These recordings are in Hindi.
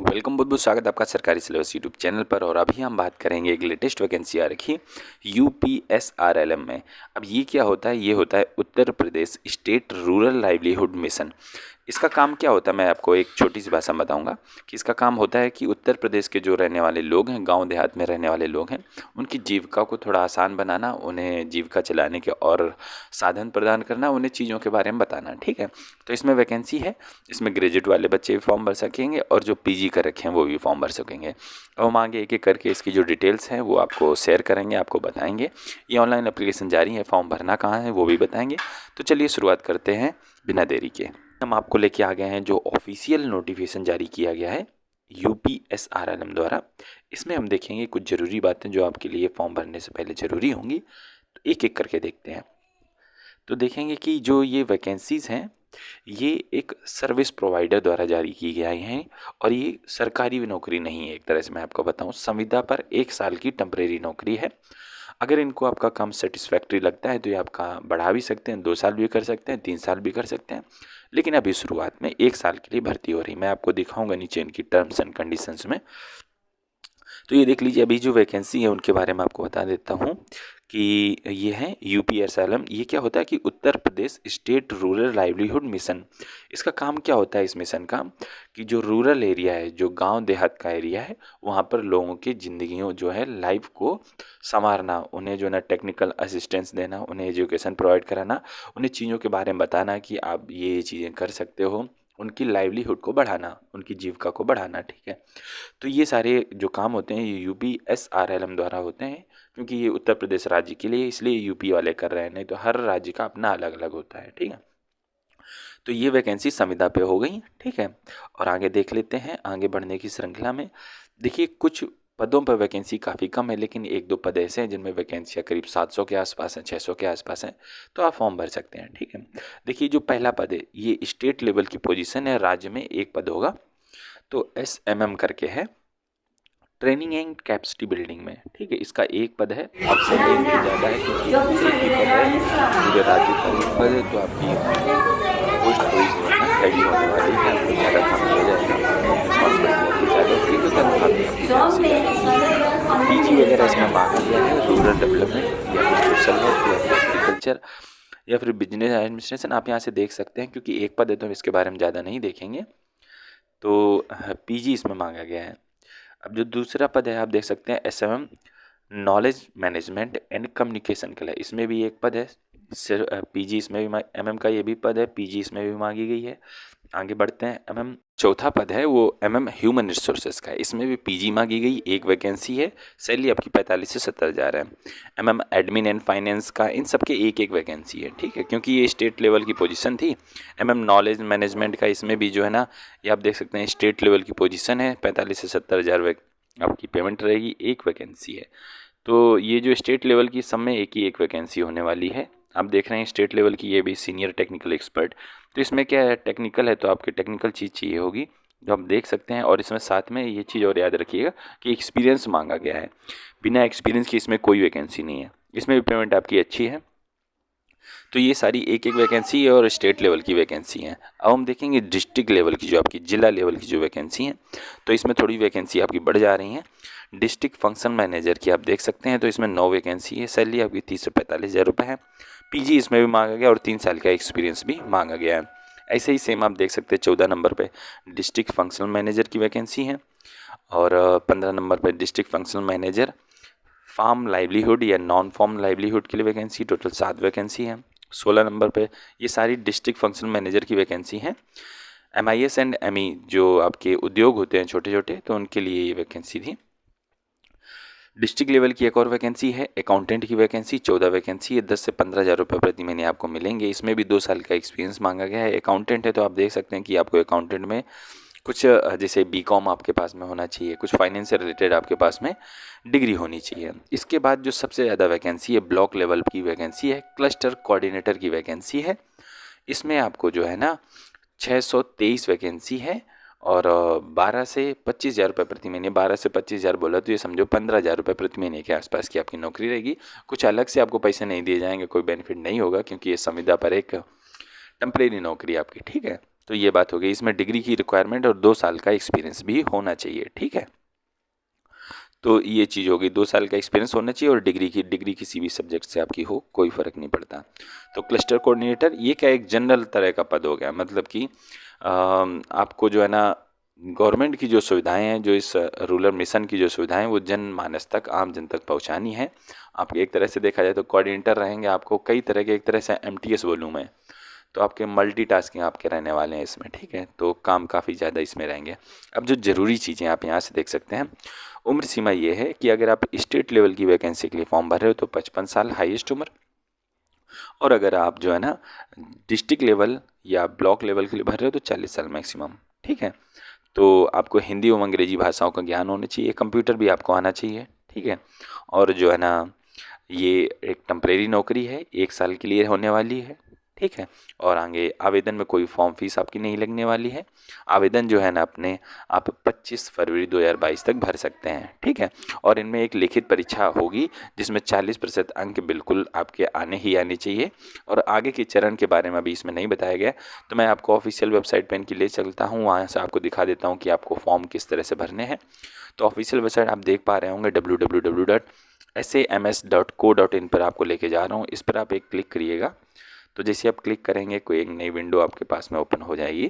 वेलकम, बहुत बहुत स्वागत है आपका सरकारी सिलेबस यूट्यूब चैनल पर। और अभी हम बात करेंगे एक लेटेस्ट वैकेंसी आ रखी है यूपीएसआरएलएम में। अब ये क्या होता है? ये होता है Uttar Pradesh state rural livelihood mission. इसका काम क्या होता है, मैं आपको एक छोटी सी भाषा में बताऊंगा कि इसका काम होता है कि उत्तर प्रदेश के जो रहने वाले लोग हैं, गांव देहात में रहने वाले लोग हैं, उनकी जीविका को थोड़ा आसान बनाना, उन्हें जीविका चलाने के और साधन प्रदान करना, उन्हें चीज़ों के बारे में बताना। ठीक है, तो इसमें वैकेंसी है। इसमें ग्रेजुएट वाले बच्चे भी फॉर्म भर सकेंगे और जो पीजी कर रखे हैं वो भी फॉर्म भर सकेंगे। अब हम आगे एक एक करके इसकी जो डिटेल्स हैं वो आपको शेयर करेंगे, आपको बताएंगे। ये ऑनलाइन एप्लीकेशन जारी है, फॉर्म भरना कहाँ है वो भी बताएंगे। तो चलिए शुरुआत करते हैं बिना देरी के। हम आपको लेके आ गए हैं जो ऑफिशियल नोटिफिकेशन जारी किया गया है यूपीएसआरएलएम द्वारा। इसमें हम देखेंगे कुछ ज़रूरी बातें जो आपके लिए फॉर्म भरने से पहले ज़रूरी होंगी। तो एक एक करके देखते हैं। तो देखेंगे कि जो ये वैकेंसीज़ हैं ये एक सर्विस प्रोवाइडर द्वारा जारी की गई हैं और ये सरकारी नौकरी नहीं है। एक तरह से मैं आपको बताऊं, संविदा पर 1 साल की टेम्परेरी नौकरी है। अगर इनको आपका काम सेटिस्फैक्ट्री लगता है तो ये आपका बढ़ा भी सकते हैं, 2 साल भी कर सकते हैं, 3 साल भी कर सकते हैं। लेकिन अभी शुरुआत में 1 साल के लिए भर्ती हो रही। मैं आपको दिखाऊंगा नीचे इनकी टर्म्स एंड कंडीशंस में। तो ये देख लीजिए, अभी जो वैकेंसी है उनके बारे में आपको बता देता हूँ कि ये है यूपीएसआरएलएम। ये क्या होता है कि Uttar Pradesh state rural livelihood mission. इसका काम क्या होता है इस मिशन का कि जो रूरल एरिया है, जो गांव देहात का एरिया है, वहाँ पर लोगों की ज़िंदगियों जो है लाइफ को संवारना, उन्हें जो है ना टेक्निकल असिस्टेंस देना, उन्हें एजुकेशन प्रोवाइड कराना, उन्हें चीज़ों के बारे में बताना कि आप ये चीज़ें कर सकते हो, उनकी लाइवलीहुड को बढ़ाना, उनकी जीविका को बढ़ाना। ठीक है, तो ये सारे जो काम होते हैं ये यूपीएसआरएलएम द्वारा होते हैं। क्योंकि ये उत्तर प्रदेश राज्य के लिए इसलिए यूपी वाले कर रहे हैं, नहीं तो हर राज्य का अपना अलग अलग होता है। ठीक है, तो ये वैकेंसी संविदा पे हो गई। ठीक है, और आगे देख लेते हैं। आगे बढ़ने की श्रृंखला में देखिए, कुछ पदों पर वैकेंसी काफ़ी कम है, लेकिन 1-2 पद ऐसे हैं जिनमें वैकेंसियाँ करीब 700 के आसपास हैं, 600 के आसपास हैं, तो आप फॉर्म भर सकते हैं। ठीक है, देखिए जो पहला पद है ये स्टेट लेवल की पोजीशन है, राज्य में एक पद होगा। तो SMM करके है, ट्रेनिंग एंड कैपेसिटी बिल्डिंग में। ठीक है, इसका एक पद है। ऑप्शन ए भी ज़्यादा है क्योंकि एक ही पद है, पूरे राज्य का एक पद है, तो आपकी पोस्ट थोड़ी सी है ना हैवी होने वाली है, आपको ज़्यादा काम दिया जाएगा, रिस्पॉन्सिबिलिटी ज़्यादा होगी, तो तनख्वाह भी आपकी पीजी वगैरह इसमें मांगा गया है। रूरल डेवलपमेंट या फिर सोशल वर्क या फिर एग्रीकल्चर या फिर बिजनेस एडमिनिस्ट्रेशन, आप यहाँ से देख सकते हैं। क्योंकि एक पद है तो हम इसके बारे में ज़्यादा नहीं देखेंगे। तो पीजी इसमें मांगा गया है। अब जो दूसरा पद है आप देख सकते हैं SMM knowledge management and communication के लिए, इसमें भी एक पद है। सिर्फ पीजी इसमें भी MM का ये भी पद है, पीजी इसमें भी मांगी गई है। आगे बढ़ते हैं। MM चौथा पद है वो MM ह्यूमन रिसोर्सेज का है, इसमें भी पीजी मांगी गई, एक वैकेंसी है। सैलरी आपकी 45 से 70 हज़ार है। MM एडमिन एंड फाइनेंस का, इन सब के एक एक वैकेंसी है। ठीक है, क्योंकि ये स्टेट लेवल की पोजीशन थी। MM नॉलेज मैनेजमेंट का, इसमें भी जो है ना ये आप देख सकते हैं स्टेट लेवल की पोजीशन है, 45 से 70 हज़ार आपकी पेमेंट रहेगी, एक वैकेंसी है। तो ये जो स्टेट लेवल की सब में एक ही एक वैकेंसी होने वाली है। आप देख रहे हैं स्टेट लेवल की ये भी सीनियर टेक्निकल एक्सपर्ट। तो इसमें क्या है, टेक्निकल है तो आपके टेक्निकल चीज़ चाहिए होगी जो आप देख सकते हैं। और इसमें साथ में ये चीज़ और याद रखिएगा कि एक्सपीरियंस मांगा गया है। बिना एक्सपीरियंस के इसमें कोई वैकेंसी नहीं है। इसमें भी पेमेंट आपकी अच्छी है। तो ये सारी एक एक वैकेंसी है और स्टेट लेवल की वैकेंसी हैं। अब हम देखेंगे डिस्ट्रिक्ट लेवल की, जो आपकी जिला लेवल की जो वैकेंसी हैं, तो इसमें थोड़ी वैकेंसी आपकी बढ़ जा रही हैं। डिस्ट्रिक्ट फंक्शन मैनेजर की आप देख सकते हैं, तो इसमें 9 वैकेंसी है। सैलरी आपकी 30 से 45 हज़ार रुपये है। पीजी इसमें भी मांगा गया और 3 साल का एक्सपीरियंस भी मांगा गया है। ऐसे ही सेम आप देख सकते हैं 14 नंबर पर डिस्ट्रिक्ट फंक्शनल मैनेजर की वैकेंसी है और 15 नंबर पर district functional manager farm livelihood या नॉन फार्म लाइवलीहुड के लिए वैकेंसी, टोटल 7 वैकेंसी है। 16 नंबर पे ये सारी डिस्ट्रिक्ट फंक्शनल मैनेजर की वैकेंसी है। MIS एंड ME जो आपके उद्योग होते हैं छोटे छोटे, तो उनके लिए ये वैकेंसी थी। डिस्ट्रिक्ट लेवल की एक और वैकेंसी है, अकाउंटेंट की वैकेंसी, 14 वैकेंसी है। 10 से 15 हज़ार रुपये प्रति महीने आपको मिलेंगे। इसमें भी 2 साल का एक्सपीरियंस मांगा गया है। अकाउंटेंट है तो आप देख सकते हैं कि आपको अकाउंटेंट में कुछ जैसे BCom आपके पास में होना चाहिए, कुछ फाइनेंस से रिलेटेड आपके पास में डिग्री होनी चाहिए। इसके बाद जो सबसे ज़्यादा वैकेंसी है ब्लॉक लेवल की वैकेंसी है, क्लस्टर कोऑर्डिनेटर की वैकेंसी है। इसमें आपको जो है ना 623 वैकेंसी है और 12 से 25 हज़ार रुपये प्रति महीने। 12 से 25 हज़ार बोला तो ये समझो 15 हज़ार रुपये प्रति महीने के आसपास की आपकी नौकरी रहेगी। कुछ अलग से आपको पैसे नहीं दिए जाएंगे, कोई बेनिफिट नहीं होगा, क्योंकि ये संविदा पर एक टेम्परेरी नौकरी आपकी। ठीक है, तो ये बात हो गई। इसमें डिग्री की रिक्वायरमेंट और 2 साल का एक्सपीरियंस भी होना चाहिए, ठीक है। तो ये चीज़ होगी, 2 साल का एक्सपीरियंस होना चाहिए और डिग्री किसी भी सब्जेक्ट से आपकी हो, कोई फ़र्क नहीं पड़ता। तो क्लस्टर कोऑर्डिनेटर ये क्या एक जनरल तरह का पद हो गया, मतलब कि आपको जो है ना गवर्नमेंट की जो सुविधाएं हैं, जो इस रूरल मिशन की जो सुविधाएं वो जनमानस तक, आम जन तक पहुंचानी है। आप एक तरह से देखा जाए तो कोऑर्डिनेटर रहेंगे, आपको कई तरह के, एक तरह से एमटीएस बोलूँ मैं, तो आपके मल्टीटास्किंग आपके रहने वाले हैं इसमें, ठीक है। तो काम काफ़ी ज़्यादा इसमें रहेंगे। अब जो ज़रूरी चीज़ें आप यहाँ से देख सकते हैं, उम्र सीमा ये है कि अगर आप स्टेट लेवल की वैकेंसी के लिए फॉर्म भर रहे हो तो 55 साल हाईएस्ट उम्र, और अगर आप जो है ना डिस्ट्रिक्ट लेवल या ब्लॉक लेवल के लिए भर रहे हो तो 40 साल मैक्सिमम, ठीक है। तो आपको हिंदी एवं अंग्रेजी भाषाओं का ज्ञान होना चाहिए, कंप्यूटर भी आपको आना चाहिए, ठीक है। और जो है ना ये एक टेम्परेरी नौकरी है, 1 साल के लिए होने वाली है, ठीक है। और आगे आवेदन में कोई फॉर्म फीस आपकी नहीं लगने वाली है। आवेदन जो है ना अपने आप 25 फरवरी 2022 तक भर सकते हैं, ठीक है। और इनमें एक लिखित परीक्षा होगी जिसमें 40% अंक बिल्कुल आपके आने ही आने चाहिए। और आगे के चरण के बारे में अभी इसमें नहीं बताया गया, तो मैं आपको ऑफिशियल वेबसाइट पर इनकी ले चलता हूँ, वहाँ से आपको दिखा देता हूँ कि आपको फॉर्म किस तरह से भरने हैं। तो ऑफिशियल वेबसाइट आप देख पा रहे होंगे www.sams.co.in पर आपको लेके जा रहा हूँ। इस पर आप एक क्लिक करिएगा, तो जैसे आप क्लिक करेंगे कोई एक नई विंडो आपके पास में ओपन हो जाएगी।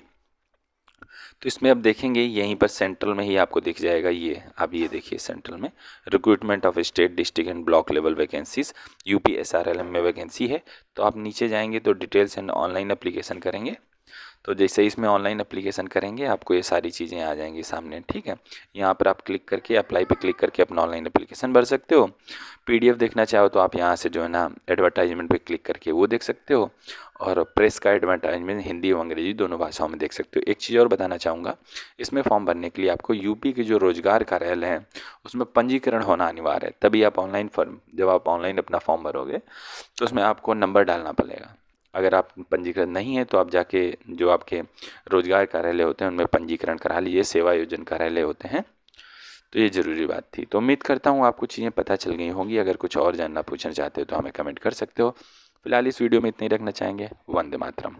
तो इसमें आप देखेंगे यहीं पर सेंट्रल में ही आपको दिख जाएगा, ये आप ये देखिए सेंट्रल में recruitment of state district and block level vacancies UPSRLM में वैकेंसी है। तो आप नीचे जाएंगे तो डिटेल्स एंड ऑनलाइन एप्लीकेशन करेंगे। तो जैसे इसमें ऑनलाइन एप्लीकेशन करेंगे आपको ये सारी चीज़ें आ जाएंगी सामने, ठीक है। यहाँ पर आप क्लिक करके अप्लाई पे क्लिक करके अपना ऑनलाइन एप्लीकेशन भर सकते हो। PDF देखना चाहो तो आप यहाँ से जो है ना एडवर्टाइजमेंट पे क्लिक करके वो देख सकते हो, और प्रेस का एडवर्टाइजमेंट हिंदी और अंग्रेजी दोनों भाषाओं में देख सकते हो। एक चीज़ और बताना चाहूँगा, इसमें फॉर्म भरने के लिए आपको यूपी के जो रोजगार कार्यालय हैं उसमें पंजीकरण होना अनिवार्य है, तभी आप ऑनलाइन फॉर्म, जब आप ऑनलाइन अपना फॉर्म भरोगे तो उसमें आपको नंबर डालना पड़ेगा। अगर आप पंजीकृत नहीं है तो आप जाके जो आपके रोजगार कार्यालय होते हैं उनमें पंजीकरण करा लीजिए, सेवा योजन कार्यालय होते हैं। तो ये ज़रूरी बात थी। तो उम्मीद करता हूँ आपको चीज़ें पता चल गई होंगी। अगर कुछ और जानना पूछना चाहते हो तो हमें कमेंट कर सकते हो। फिलहाल इस वीडियो में इतना ही रखना चाहेंगे। वंदे मातरम।